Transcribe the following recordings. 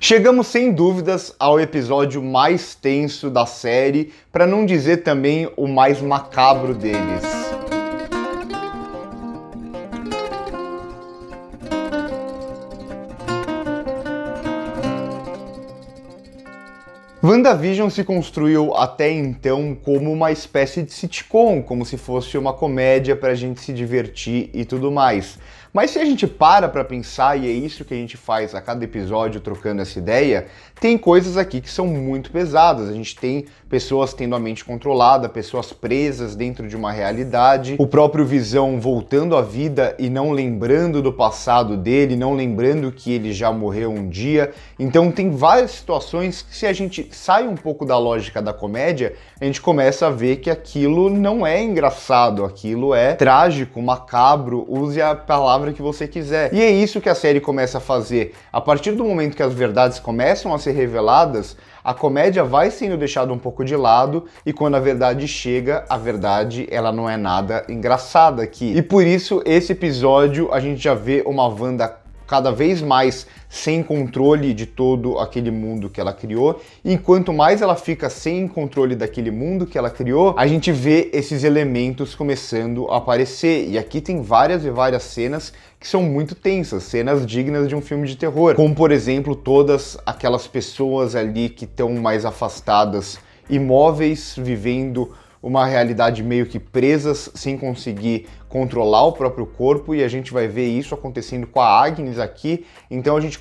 Chegamos sem dúvidas ao episódio mais tenso da série, para não dizer também o mais macabro deles. WandaVision se construiu até então como uma espécie de sitcom, como se fosse uma comédia para a gente se divertir e tudo mais. Mas se a gente para pensar, e é isso que a gente faz a cada episódio trocando essa ideia, tem coisas aqui que são muito pesadas. A gente tem pessoas tendo a mente controlada, pessoas presas dentro de uma realidade, o próprio Visão voltando à vida e não lembrando do passado dele, não lembrando que ele já morreu um dia. Então tem várias situações que, se a gente sai um pouco da lógica da comédia, a gente começa a ver que aquilo não é engraçado, aquilo é trágico, macabro, use a palavra que você quiser. E é isso que a série começa a fazer. A partir do momento que as verdades começam a ser reveladas, a comédia vai sendo deixada um pouco de lado, e quando a verdade chega, a verdade ela não é nada engraçada aqui. E por isso, esse episódio, a gente já vê uma Wanda cada vez mais sem controle de todo aquele mundo que ela criou, e enquanto mais ela fica sem controle daquele mundo que ela criou, a gente vê esses elementos começando a aparecer, e aqui tem várias e várias cenas que são muito tensas, cenas dignas de um filme de terror, como por exemplo todas aquelas pessoas ali que estão mais afastadas, imóveis, vivendo uma realidade meio que presas, sem conseguir controlar o próprio corpo, e a gente vai ver isso acontecendo com a Agnes aqui. Então a gente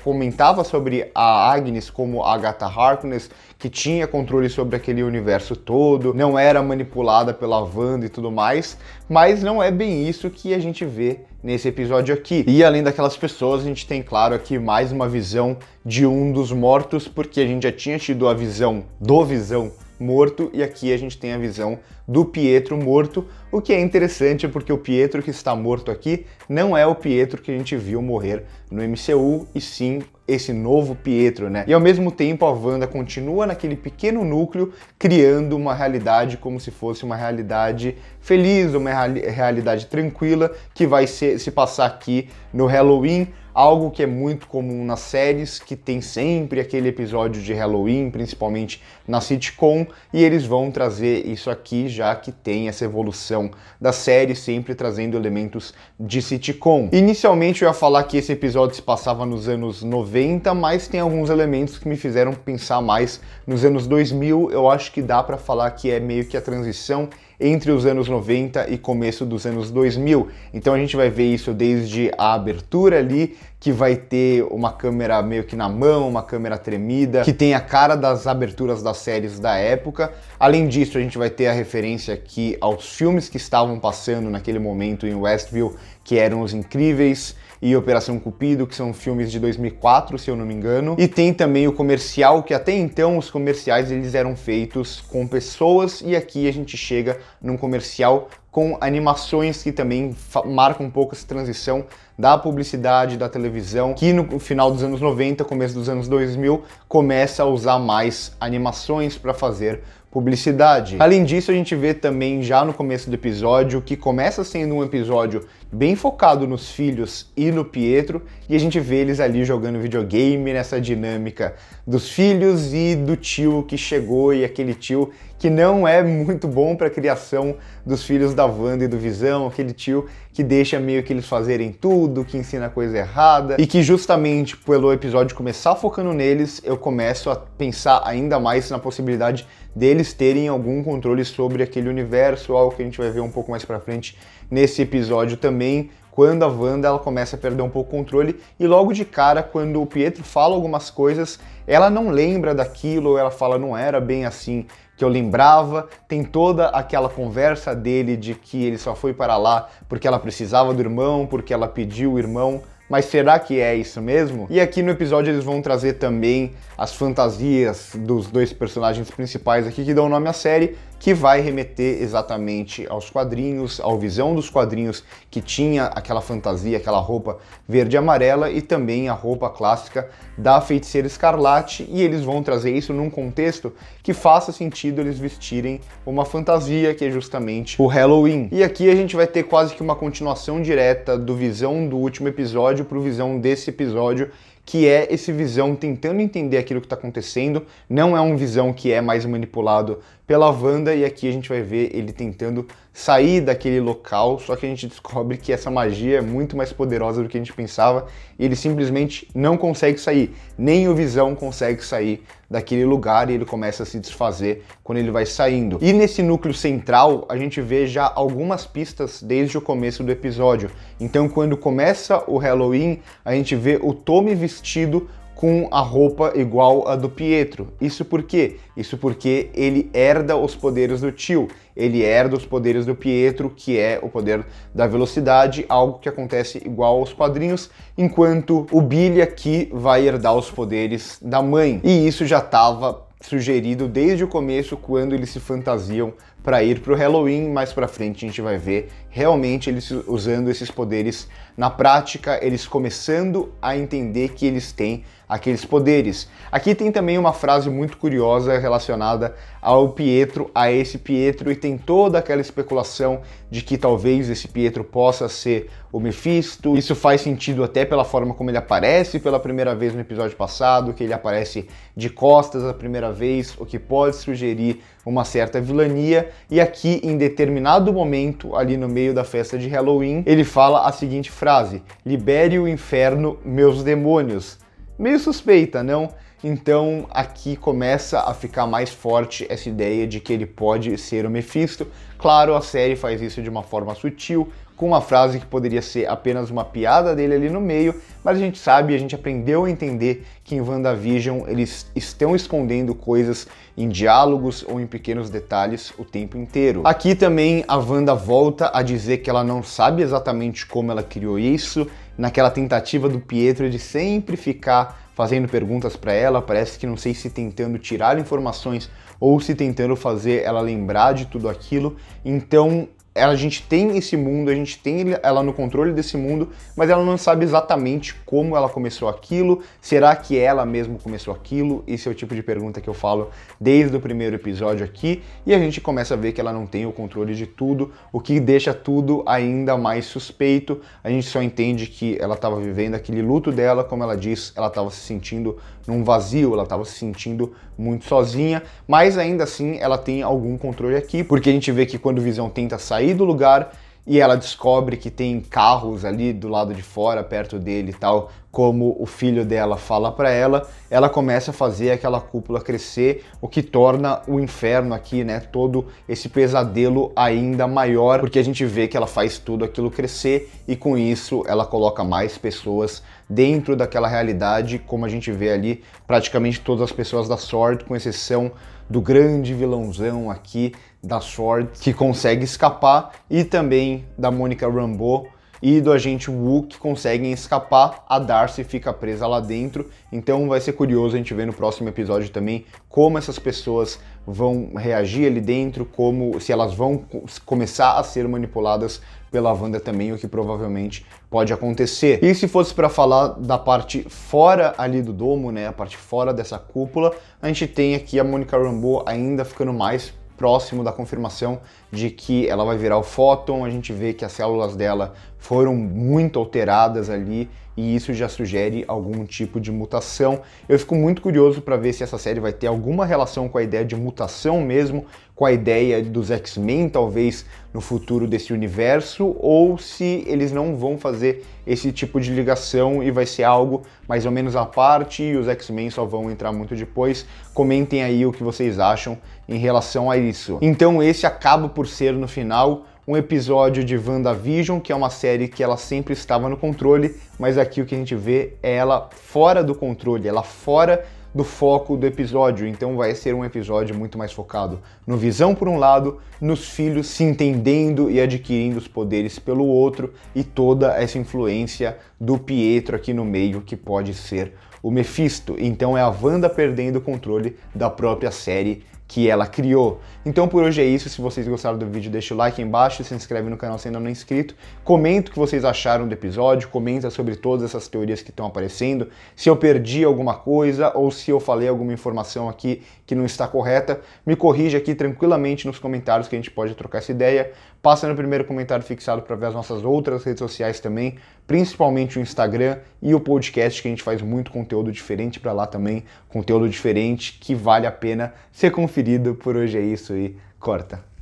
comentava sobre a Agnes como a Agatha Harkness, que tinha controle sobre aquele universo todo, não era manipulada pela Wanda e tudo mais, mas não é bem isso que a gente vê nesse episódio aqui. E além daquelas pessoas, a gente tem, claro, aqui mais uma visão de um dos mortos, porque a gente já tinha tido a visão do Visão morto, e aqui a gente tem a visão do Pietro morto, o que é interessante porque o Pietro que está morto aqui não é o Pietro que a gente viu morrer no MCU, e sim esse novo Pietro, né? E ao mesmo tempo a Wanda continua naquele pequeno núcleo, criando uma realidade como se fosse uma realidade feliz, uma realidade tranquila, que vai se passar aqui no Halloween, algo que é muito comum nas séries, que tem sempre aquele episódio de Halloween, principalmente na sitcom, e eles vão trazer isso aqui, já que tem essa evolução da série, sempre trazendo elementos de sitcom. Inicialmente eu ia falar que esse episódio se passava nos anos 90, mas tem alguns elementos que me fizeram pensar mais nos anos 2000, eu acho que dá pra falar que é meio que a transição entre os anos 90 e começo dos anos 2000. Então a gente vai ver isso desde a abertura ali, que vai ter uma câmera meio que na mão, uma câmera tremida, que tem a cara das aberturas das séries da época. Além disso, a gente vai ter a referência aqui aos filmes que estavam passando naquele momento em Westview, que eram Os Incríveis e Operação Cupido, que são filmes de 2004, se eu não me engano. E tem também o comercial, que até então os comerciais eles eram feitos com pessoas, e aqui a gente chega num comercial com animações que também marcam um pouco essa transição da publicidade, da televisão, que no final dos anos 90, começo dos anos 2000, começa a usar mais animações para fazer publicidade. Além disso, a gente vê também já no começo do episódio, que começa sendo um episódio bem focado nos filhos e no Pietro, e a gente vê eles ali jogando videogame, nessa dinâmica dos filhos e do tio que chegou, e aquele tio que não é muito bom para a criação dos filhos da Wanda e do Visão, aquele tio que deixa meio que eles fazerem tudo, que ensina coisa errada, e que justamente pelo episódio começar focando neles, eu começo a pensar ainda mais na possibilidade deles terem algum controle sobre aquele universo, algo que a gente vai ver um pouco mais pra frente nesse episódio também, quando a Wanda ela começa a perder um pouco o controle, e logo de cara, quando o Pietro fala algumas coisas, ela não lembra daquilo, ou ela fala, não era bem assim que eu lembrava. Tem toda aquela conversa dele de que ele só foi para lá porque ela precisava do irmão, porque ela pediu o irmão. Mas será que é isso mesmo? E aqui no episódio eles vão trazer também as fantasias dos dois personagens principais aqui que dão nome à série, que vai remeter exatamente aos quadrinhos, ao Visão dos quadrinhos, que tinha aquela fantasia, aquela roupa verde e amarela, e também a roupa clássica da Feiticeira Escarlate, e eles vão trazer isso num contexto que faça sentido eles vestirem uma fantasia, que é justamente o Halloween. E aqui a gente vai ter quase que uma continuação direta do Visão do último episódio pro Visão desse episódio, que é esse Visão tentando entender aquilo que está acontecendo. Não é um Visão que é mais manipulado pela Wanda, e aqui a gente vai ver ele tentando sair daquele local, só que a gente descobre que essa magia é muito mais poderosa do que a gente pensava, e ele simplesmente não consegue sair, nem o Visão consegue sair daquele lugar, e ele começa a se desfazer quando ele vai saindo. E nesse núcleo central, a gente vê já algumas pistas desde o começo do episódio. Então, quando começa o Halloween, a gente vê o Tommy vestido com a roupa igual a do Pietro. Isso por quê? Isso porque ele herda os poderes do tio. Ele herda os poderes do Pietro, que é o poder da velocidade, algo que acontece igual aos padrinhos, enquanto o Billy aqui vai herdar os poderes da mãe. E isso já estava sugerido desde o começo, quando eles se fantasiam para ir para o Halloween. Mais para frente a gente vai ver realmente eles usando esses poderes na prática, eles começando a entender que eles têm aqueles poderes. Aqui tem também uma frase muito curiosa relacionada ao Pietro, a esse Pietro, e tem toda aquela especulação de que talvez esse Pietro possa ser o Mephisto. Isso faz sentido até pela forma como ele aparece pela primeira vez no episódio passado, que ele aparece de costas a primeira vez, o que pode sugerir uma certa vilania. E aqui, em determinado momento, ali no meio da festa de Halloween, ele fala a seguinte frase: "Libere o inferno, meus demônios." Meio suspeita, não? Então aqui começa a ficar mais forte essa ideia de que ele pode ser o Mephisto. Claro, a série faz isso de uma forma sutil, com uma frase que poderia ser apenas uma piada dele ali no meio, mas a gente sabe, a gente aprendeu a entender que em WandaVision eles estão escondendo coisas em diálogos ou em pequenos detalhes o tempo inteiro. Aqui também a Wanda volta a dizer que ela não sabe exatamente como ela criou isso, naquela tentativa do Pietro de sempre ficar fazendo perguntas para ela, parece que não sei se tentando tirar informações ou se tentando fazer ela lembrar de tudo aquilo. Então a gente tem esse mundo, a gente tem ela no controle desse mundo, mas ela não sabe exatamente como ela começou aquilo. Será que ela mesma começou aquilo? Esse é o tipo de pergunta que eu falo desde o primeiro episódio aqui, e a gente começa a ver que ela não tem o controle de tudo, o que deixa tudo ainda mais suspeito. A gente só entende que ela estava vivendo aquele luto dela, como ela diz, ela estava se sentindo num vazio, ela estava se sentindo muito sozinha, mas ainda assim ela tem algum controle aqui, porque a gente vê que quando o Visão tenta sair do lugar e ela descobre que tem carros ali do lado de fora, perto dele e tal, como o filho dela fala pra ela, ela começa a fazer aquela cúpula crescer, o que torna o inferno aqui, né, todo esse pesadelo ainda maior, porque a gente vê que ela faz tudo aquilo crescer e com isso ela coloca mais pessoas dentro daquela realidade, como a gente vê ali, praticamente todas as pessoas da SWORD, com exceção do grande vilãozão aqui da SWORD, que consegue escapar, e também da Monica Rambeau e do agente Wu, que conseguem escapar. A Darcy fica presa lá dentro, então vai ser curioso a gente ver no próximo episódio também como essas pessoas vão reagir ali dentro, como se elas vão começar a ser manipuladas pela Wanda também, o que provavelmente pode acontecer. E se fosse para falar da parte fora ali do domo, né, a parte fora dessa cúpula, a gente tem aqui a Monica Rambeau ainda ficando mais próximo da confirmação de que ela vai virar o Photon. A gente vê que as células dela foram muito alteradas ali, e isso já sugere algum tipo de mutação. Eu fico muito curioso para ver se essa série vai ter alguma relação com a ideia de mutação mesmo, com a ideia dos X-Men talvez no futuro desse universo, ou se eles não vão fazer esse tipo de ligação e vai ser algo mais ou menos à parte e os X-Men só vão entrar muito depois. Comentem aí o que vocês acham em relação a isso. Então esse acaba por ser, no final, um episódio de WandaVision, que é uma série que ela sempre estava no controle, mas aqui o que a gente vê é ela fora do controle, ela fora do foco do episódio. Então vai ser um episódio muito mais focado no Visão por um lado, nos filhos se entendendo e adquirindo os poderes pelo outro, e toda essa influência do Pietro aqui no meio, que pode ser o Mephisto. Então é a Wanda perdendo o controle da própria série que ela criou. Então por hoje é isso. Se vocês gostaram do vídeo, deixa o like aí embaixo, se inscreve no canal se ainda não é inscrito, comenta o que vocês acharam do episódio, comenta sobre todas essas teorias que estão aparecendo, se eu perdi alguma coisa ou se eu falei alguma informação aqui que não está correta, me corrija aqui tranquilamente nos comentários que a gente pode trocar essa ideia. Passa no primeiro comentário fixado para ver as nossas outras redes sociais também, principalmente o Instagram e o podcast, que a gente faz muito conteúdo diferente para lá também, conteúdo diferente que vale a pena ser conferido. Por hoje é isso e corta.